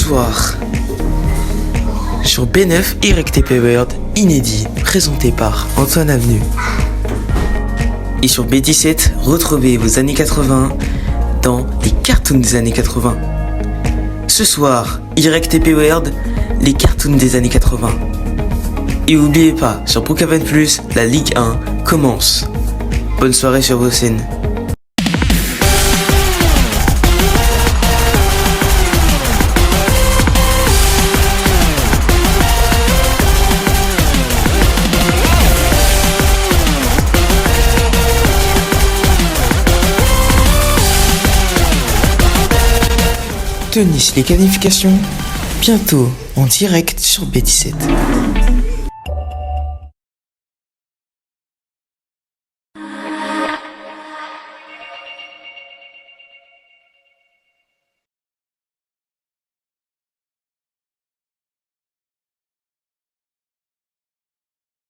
soir, sur B9, YTP World, inédit, présenté par Antoine Avenue. Et sur B17, retrouvez vos années 80 dans les cartoons des années 80. Ce soir, YTP World, les cartoons des années 80. Et n'oubliez pas, sur Brookhaven Plus, la Ligue 1 commence. Bonne soirée sur vos scènes. Tennis les qualifications, bientôt en direct sur B17.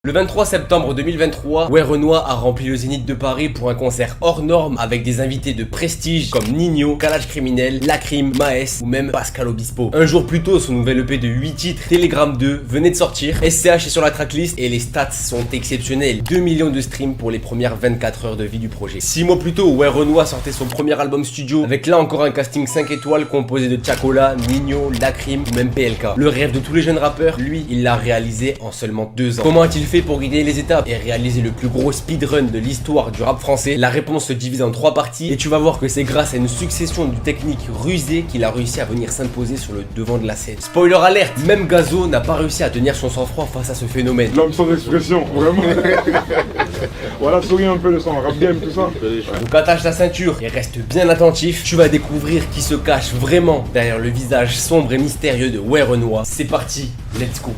Le 23 septembre 2023, Renoir a rempli le Zénith de Paris pour un concert hors norme avec des invités de prestige comme Nino, Kalash Criminel, Lacrim, Maes ou même Pascal Obispo. Un jour plus tôt, son nouvel EP de 8 titres, Telegram 2, venait de sortir. SCH est sur la tracklist et les stats sont exceptionnels. 2 millions de streams pour les premières 24 heures de vie du projet. 6 mois plus tôt, Renoir sortait son premier album studio avec là encore un casting 5 étoiles composé de Chacola, Nino, Lacrim ou même PLK. Le rêve de tous les jeunes rappeurs, lui, il l'a réalisé en seulement 2 ans. Comment a-t-il fait pour guider les étapes et réaliser le plus gros speedrun de l'histoire du rap français? La réponse se divise en 3 parties et tu vas voir que c'est grâce à une succession de techniques rusées qu'il a réussi à venir s'imposer sur le devant de la scène. Spoiler alerte, même Gazo n'a pas réussi à tenir son sang-froid face à ce phénomène. L'homme sans expression, vraiment. Voilà, souris un peu le sang, rap game, tout ça. Donc attache ta ceinture et reste bien attentif, tu vas découvrir qui se cache vraiment derrière le visage sombre et mystérieux de Renoir. C'est parti, let's go.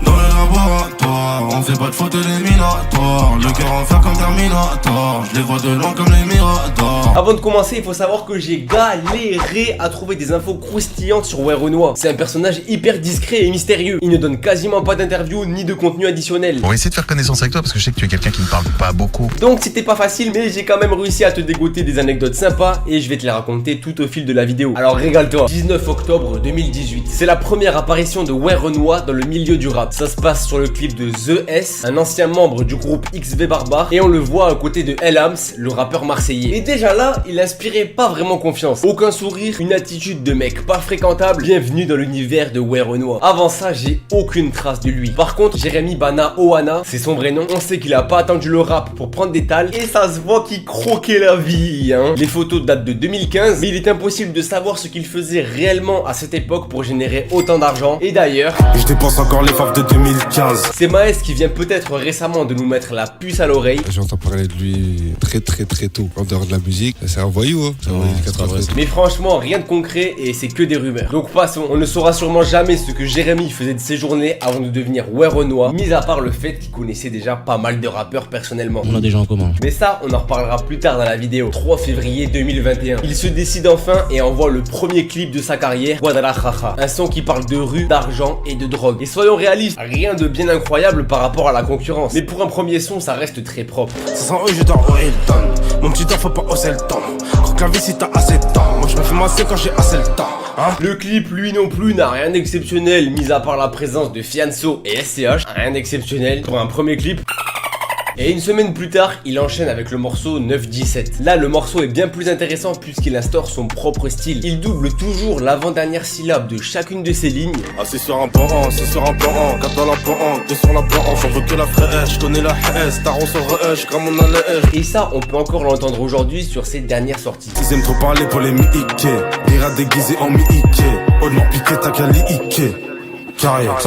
Dans le laboratoire, on fait pas de faute éliminatoire. Le cœur en fer comme Terminator, je les vois de loin comme les Miradors. Avant de commencer, il faut savoir que j'ai galéré à trouver des infos croustillantes sur Renoir. C'est un personnage hyper discret et mystérieux. Il ne donne quasiment pas d'interviews ni de contenu additionnel. On va essayer de faire connaissance avec toi parce que je sais que tu es quelqu'un qui ne parle pas beaucoup. Donc c'était pas facile, mais j'ai quand même réussi à te dégoter des anecdotes sympas et je vais te les raconter tout au fil de la vidéo. Alors régale-toi. 19 octobre 2018. C'est la première apparition de Renoir dans le milieu du rap. Ça se passe sur le clip de The S, un ancien membre du groupe XV Barbare, et on le voit à côté de Elams, le rappeur marseillais. Et déjà là, il inspirait pas vraiment confiance. Aucun sourire, une attitude de mec pas fréquentable. Bienvenue dans l'univers de Renoir. Avant ça, j'ai aucune trace de lui. Par contre, Jérémy Bana Ohana, c'est son vrai nom. On sait qu'il a pas attendu le rap pour prendre des tales et ça se voit qu'il croquait la vie, hein. Les photos datent de 2015, mais il est impossible de savoir ce qu'il faisait réellement à cette époque pour générer autant d'argent. Et d'ailleurs, je dépense encore les faves de 2015. c'est Maes qui vient peut-être récemment de nous mettre la puce à l'oreille. J'entends parler de lui très tôt en dehors de la musique. C'est un voyou, hein. C'est un voyou du 93. Mais franchement, rien de concret et c'est que des rumeurs. Donc passons, on ne saura sûrement jamais ce que Jérémy faisait de ses journées avant de devenir Renoir, mis à part le fait qu'il connaissait déjà pas mal de rappeurs personnellement. On a des gens en commun. Mais ça, on en reparlera plus tard dans la vidéo. 3 février 2021. Il se décide enfin et envoie le premier clip de sa carrière, Guadalajara. Un son qui parle de rue, d'argent et de drogue. Et soyons réalistes, rien de bien incroyable par rapport à la concurrence. Mais pour un premier son, ça reste très propre. 500 euros, je dors au Hilton. Mon petit dort, faut pas hausser le temps. Croque la vie si t'as assez de temps. Moi, je me fais masser quand j'ai assez le temps. Hein? Le clip, lui non plus, n'a rien d'exceptionnel, mis à part la présence de Fianso et SCH. Rien d'exceptionnel pour un premier clip. Et une semaine plus tard, il enchaîne avec le morceau 9-17. Là, le morceau est bien plus intéressant puisqu'il instaure son propre style. Il double toujours l'avant-dernière syllabe de chacune de ses lignes. Assis sur un plan, c'est sur un plan, 4 dans la plan, 2 sur la plan, j'en veux que la fraîche, je connais la haisse, taron sur re-je, comme on a la hache. Et ça, on peut encore l'entendre aujourd'hui sur ses dernières sorties. Ils aiment trop parler pour les mi-ike, des rats déguisés en mi-ike, oh non, piqué ta quali-ike.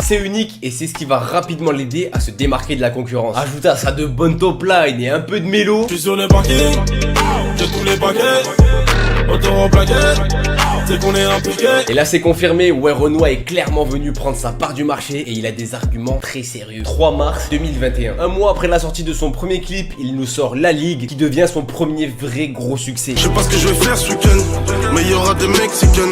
C'est unique et c'est ce qui va rapidement l'aider à se démarquer de la concurrence. Ajoute à ça de bonnes top line et un peu de mélo. Je suis sur le parking, j'ai tous les paquets, auto en plaquette, c'est qu'on est impliqué. Et là c'est confirmé, Renoir est clairement venu prendre sa part du marché et il a des arguments très sérieux. 3 mars 2021. Un mois après la sortie de son premier clip, il nous sort La Ligue qui devient son premier vrai gros succès. Je sais pas ce que je vais faire ce week-end, mais il y aura des Mexicains.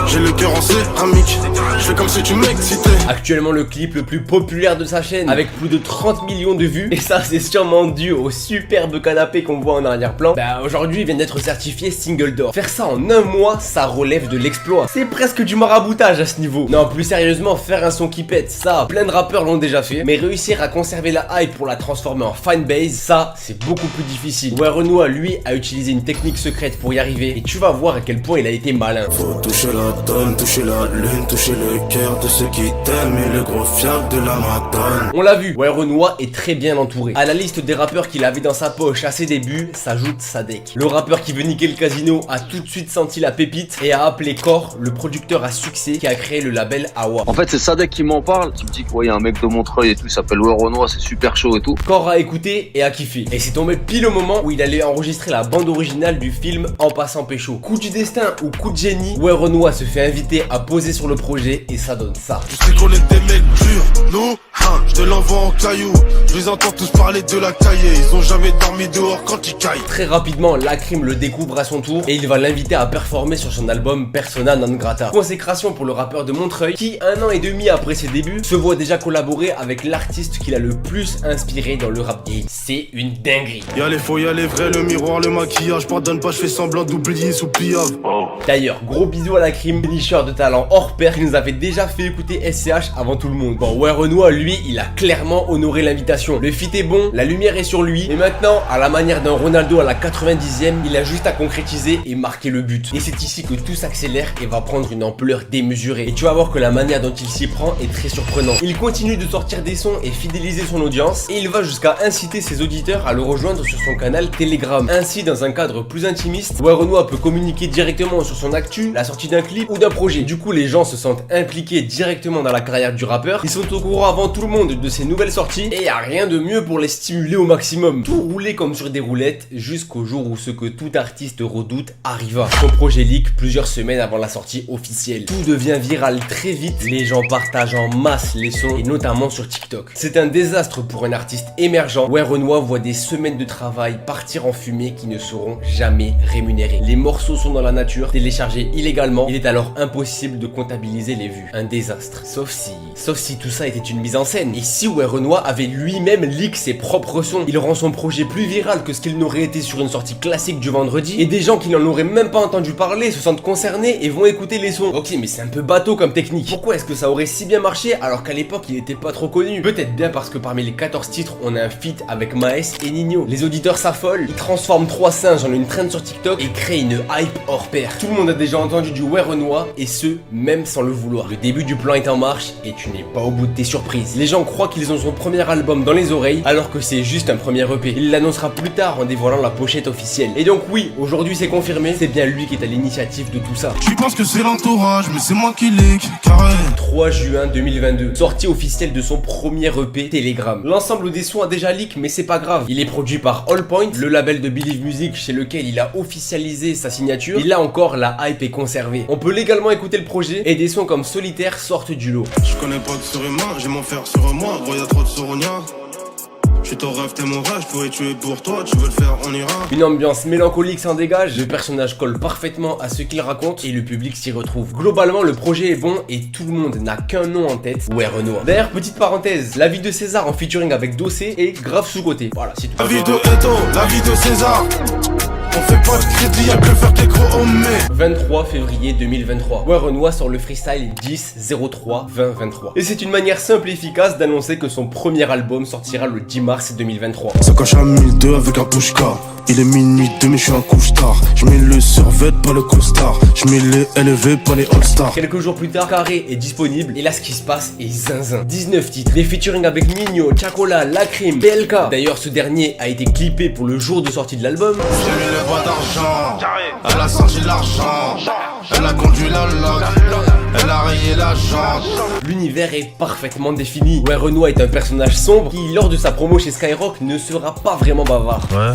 J'ai le cœur en céramique, je fais comme si tu m'excitais. Actuellement le clip le plus populaire de sa chaîne, avec plus de 30 millions de vues, et ça c'est sûrement dû au superbe canapé qu'on voit en arrière-plan. Bah aujourd'hui il vient d'être certifié single d'or. Faire ça en un mois, ça relève de l'exploit. C'est presque du maraboutage à ce niveau. Non, plus sérieusement, faire un son qui pète, ça, plein de rappeurs l'ont déjà fait, mais réussir à conserver la hype pour la transformer en fanbase, ça, c'est beaucoup plus difficile. Ouais, Renoir, lui, a utilisé une technique secrète pour y arriver, et tu vas voir à quel point il a été malin. Faut toucher la tonne, toucher la lune, toucher le cœur de ceux qui t'aiment et le gros fiac de la madone. On l'a vu, ouais, Renoir est très bien entouré. À la liste des rappeurs qu'il avait dans sa poche à ses débuts, s'ajoute Sadek. Le rappeur qui veut niquer le casino a tout de suite senti la pépite et a appelé Core, le producteur à succès qui a créé le label Awa. En fait, c'est Sadek qui m'en parle, qui me dit qu'il y a un mec de Montreuil et tout, il s'appelle Ouais Renoir, c'est super chaud et tout. Core a écouté et a kiffé. Et c'est tombé pile au moment où il allait enregistrer la bande originale du film En passant pécho. Coup du destin ou coup de génie, ouais, Renoir se fait inviter à poser sur le projet et ça donne ça. Je sais qu'on est des mecs durs, nous, hein, je te l'envoie en caillou. Je les entends tous parler de la cahier, ils ont jamais dormi dehors quand ils caillent. Très rapidement, Lacrim le découvre à son tour et il va l'inviter à performer sur son album Persona non grata. Consécration pour le rappeur de Montreuil qui, 1 an et demi après ses débuts, se voit déjà collaborer avec l'artiste qu'il a le plus inspiré dans le rap game. C'est une dinguerie. Y'a les faux, y'a les vrais, le miroir, le maquillage, pardonne pas, je fais semblant d'oublier sous pliave. D'ailleurs, gros bisous à Lacrim, finisher de talent hors pair qui nous avait déjà fait écouter SCH avant tout le monde. Bon, ouais, Renoir, lui, il a clairement honoré l'invitation. Le feat est bon, la lumière est sur lui, et maintenant, à la manière d'un Ronaldo à la 90e, il a juste à concrétiser et marquer le but. Et c'est ici que tout s'accélère et va prendre une ampleur démesurée. Et tu vas voir que la manière dont il s'y prend est très surprenante. Il continue de sortir des sons et fidéliser son audience, et il va jusqu'à inciter ses auditeurs à le rejoindre sur son canal Telegram. Ainsi, dans un cadre plus intimiste, ouais, Renoir peut communiquer directement sur son actu, la sortie d'un clip ou d'un projet. Du coup, les gens se sentent impliqués directement dans la carrière du rappeur. Ils sont au courant avant tout le monde de ses nouvelles sorties, et y a rien de mieux pour les stimuler au maximum. Tout rouler comme sur des roulettes jusqu'au jour où ce que tout artiste redoute arriva. Son projet leak plusieurs semaines avant la sortie officielle. Tout devient viral très vite, les gens partagent en masse les sons et notamment sur TikTok. C'est un désastre pour un artiste émergent. Ouais, Renoir voit des semaines de travail partir en fumée qui ne seront jamais rémunérées. Les morceaux sont dans la nature, téléchargés illégalement, il est alors impossible de comptabiliser les vues. Un désastre. Sauf si tout ça était une mise en scène. Et si ouais, Renoir avait lui-même leak ses propres sons, il rend son projet plus viral que ce qu'il n'aurait été sur une sortie classique du vendredi, et des gens qui n'en auraient même pas entendu parler se sentent concernés et vont écouter les sons. Ok, mais c'est un peu bateau comme technique. Pourquoi est-ce que ça aurait si bien marché alors qu'à l'époque il était pas trop connu? Peut-être bien parce que parmi les 14 titres, on a un feat avec Maes et Nino. Les auditeurs s'affolent, ils transforment 3 singes en une trend sur TikTok et créent une hype hors pair. Tout le monde a déjà entendu du ouais Renoir, et ce, même sans le vouloir. Le début du plan est en marche et tu n'es pas au bout de tes surprises. Les gens croient qu'ils ont son premier album dans les oreilles alors que c'est juste un premier EP. Il l'annoncera plus tard en dévoilant la pochette officielle. Et donc oui, aujourd'hui c'est confirmé, c'est bien lui qui est à l'initiative de tout ça. Tu penses que c'est l'entourage, mais c'est moi qui leak, carré. 3 juin 2022, sortie officielle de son premier EP Telegram. L'ensemble des sons a déjà leak, mais c'est pas grave. Il est produit par All Point, le label de Believe Music chez lequel il a officialisé sa signature. Et là encore, la hype est conservée. On peut légalement écouter le projet et des sons comme Solitaire sortent du lot. Je connais pas de surhumain, j'ai mon fer sur moi, gros y'a trop de sournois. Je suis ton rêve, t'es mon rêve, je pourrais tuer pour toi, tu veux le faire, on ira. Une ambiance mélancolique s'en dégage, le personnage colle parfaitement à ce qu'il raconte et le public s'y retrouve. Globalement, le projet est bon et tout le monde n'a qu'un nom en tête, ouais Renoir. D'ailleurs, petite parenthèse, la vie de César en featuring avec Dossé est grave sous-côté. Voilà, c'est tout. La vie de Eto, la vie de César. On fait pas de crédit, y'a que faire des gros hommes. 23 février 2023. Ouais, Renoir sort le freestyle 10-03-2023. Et c'est une manière simple et efficace d'annoncer que son premier album sortira le 10 mars 2023. Ça cache à 1002 avec un pushka. Il est minuit 2 mais je suis un couche-tard. Je mets le survêt, pas le costard. Je mets les LV, pas les all-stars. Quelques jours plus tard, Carré est disponible. Et là, ce qui se passe est zinzin. 19 titres, des featuring avec Nino, Chacola, Lacrim, PLK. D'ailleurs, ce dernier a été clippé pour le jour de sortie de l'album. J'ai mis les bois d'argent. Elle a senti l'argent. Elle a conduit la loque. Elle a rayé la jante. L'univers est parfaitement défini. Ouais, Renoir est un personnage sombre qui, lors de sa promo chez Skyrock, ne sera pas vraiment bavard. Ouais,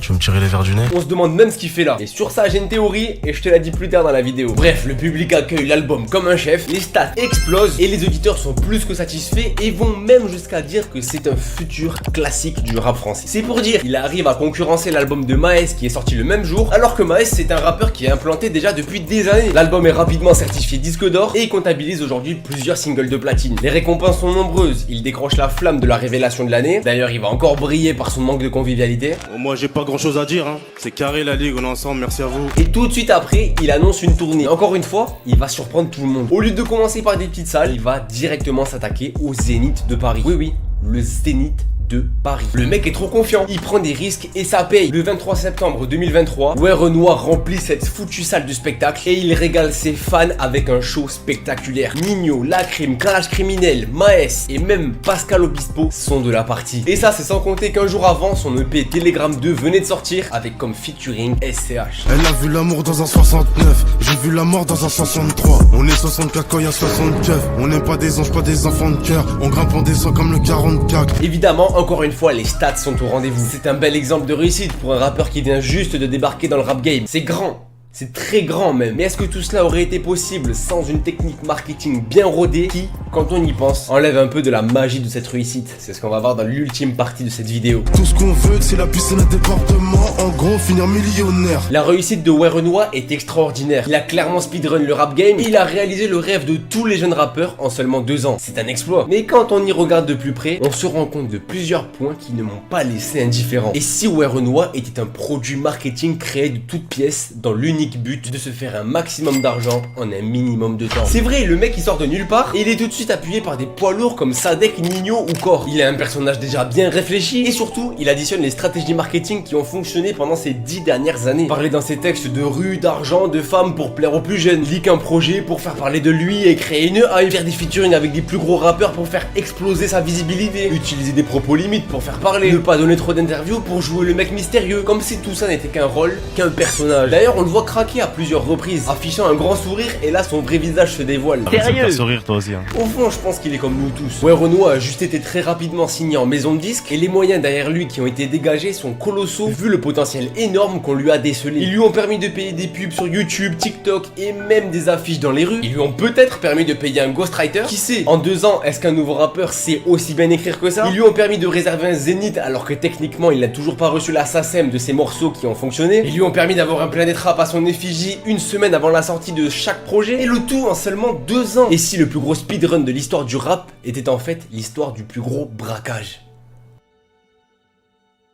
Tu veux me tirer les verres du nez? On se demande même ce qu'il fait là. Et sur ça, j'ai une théorie et je te la dis plus tard dans la vidéo. Bref, le public accueille l'album comme un chef, les stats explosent et les auditeurs sont plus que satisfaits et vont même jusqu'à dire que c'est un futur classique du rap français. C'est pour dire, il arrive à concurrencer l'album de Maes qui est sorti le même jour, alors que Maes c'est un rappeur qui est implanté déjà depuis des années. L'album est rapidement certifié disque d'or et il comptabilise aujourd'hui plusieurs singles de platine. Les récompenses sont nombreuses, il décroche la flamme de la révélation de l'année. D'ailleurs, il va encore briller par son manque de convivialité. Moi j'ai pas grand chose à dire, hein. C'est carré la ligue, on est ensemble, merci à vous. Et tout de suite après, il annonce une tournée. Encore une fois, il va surprendre tout le monde. Au lieu de commencer par des petites salles, il va directement s'attaquer au Zénith de Paris. Oui, le Zénith de Paris. Le mec est trop confiant, il prend des risques et ça paye. Le 23 septembre 2023, Renoir remplit cette foutue salle de spectacle et il régale ses fans avec un show spectaculaire. Nino, Lacrim, Calage Criminel, Maes et même Pascal Obispo sont de la partie. Et ça, c'est sans compter qu'un jour avant, son EP Telegram 2 venait de sortir avec comme featuring SCH. Elle a vu l'amour dans un 69, j'ai vu la mort dans un 63. On est 64 quand il y a 64. On n'est pas des anges, pas des enfants de cœur. On grimpe en descend comme le 44. Évidemment, encore une fois, les stats sont au rendez-vous. C'est un bel exemple de réussite pour un rappeur qui vient juste de débarquer dans le rap game. C'est grand. C'est très grand même. Mais est-ce que tout cela aurait été possible sans une technique marketing bien rodée qui, quand on y pense, enlève un peu de la magie de cette réussite? C'est ce qu'on va voir dans l'ultime partie de cette vidéo. Tout ce qu'on veut, c'est la piscine de département. En gros, finir millionnaire. La réussite de Renoir est extraordinaire. Il a clairement speedrun le rap game et il a réalisé le rêve de tous les jeunes rappeurs en seulement 2 ans. C'est un exploit. Mais quand on y regarde de plus près, on se rend compte de plusieurs points qui ne m'ont pas laissé indifférent. Et si Renoir était un produit marketing créé de toutes pièces dans l'unique but de se faire un maximum d'argent en un minimum de temps. C'est vrai, le mec il sort de nulle part et il est tout de suite appuyé par des poids lourds comme Sadek, Nino ou Core. Il a un personnage déjà bien réfléchi et surtout il additionne les stratégies marketing qui ont fonctionné pendant ces 10 dernières années. Parler dans ses textes de rue, d'argent, de femmes pour plaire aux plus jeunes, leak un projet pour faire parler de lui et créer une hype, faire des featuring avec des plus gros rappeurs pour faire exploser sa visibilité, utiliser des propos limites pour faire parler, ne pas donner trop d'interviews pour jouer le mec mystérieux, comme si tout ça n'était qu'un rôle, qu'un personnage. D'ailleurs on le voit craquer à plusieurs reprises, affichant un grand sourire et là son vrai visage se dévoile. Sérieux? Sourire toi aussi, hein. Au fond je pense qu'il est comme nous tous. Renoir a juste été très rapidement signé en maison de disque et les moyens derrière lui qui ont été dégagés sont colossaux vu le potentiel énorme qu'on lui a décelé. Ils lui ont permis de payer des pubs sur YouTube, TikTok et même des affiches dans les rues. Ils lui ont peut-être permis de payer un ghostwriter. Qui sait, en 2 ans, est-ce qu'un nouveau rappeur sait aussi bien écrire que ça? Ils lui ont permis de réserver un Zénith alors que techniquement il n'a toujours pas reçu la SACEM de ses morceaux qui ont fonctionné. Ils lui ont permis d'avoir un Planet Rap à son effigie une semaine avant la sortie de chaque projet et le tout en seulement 2 ans. Et si le plus gros speedrun de l'histoire du rap était en fait l'histoire du plus gros braquage?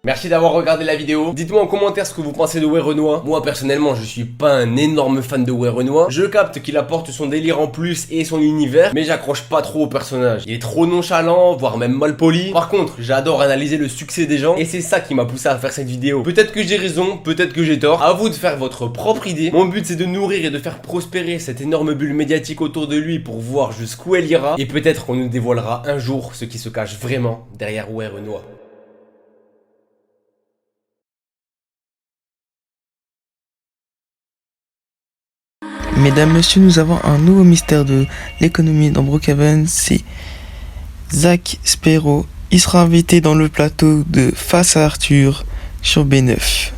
Merci d'avoir regardé la vidéo. Dites-moi en commentaire ce que vous pensez de Renoir. Moi personnellement je suis pas un énorme fan de Renoir. Je capte qu'il apporte son délire en plus et son univers, mais j'accroche pas trop au personnage. Il est trop nonchalant, voire même mal poli. Par contre j'adore analyser le succès des gens et c'est ça qui m'a poussé à faire cette vidéo. Peut-être que j'ai raison, peut-être que j'ai tort. À vous de faire votre propre idée. Mon but c'est de nourrir et de faire prospérer cette énorme bulle médiatique autour de lui pour voir jusqu'où elle ira. Et peut-être qu'on nous dévoilera un jour ce qui se cache vraiment derrière Renoir. Mesdames, messieurs, nous avons un nouveau mystère de l'économie dans Brookhaven, c'est Zach Spero. Il sera invité dans le plateau de Face à Arthur sur B9.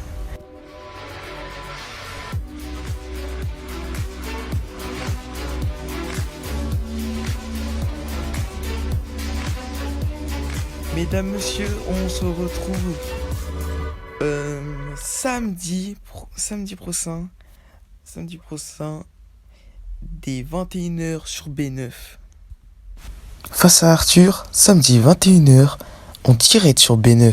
Mesdames, messieurs, on se retrouve samedi prochain dès 21h sur B9. Face à Arthur, samedi 21h, en direct sur B9.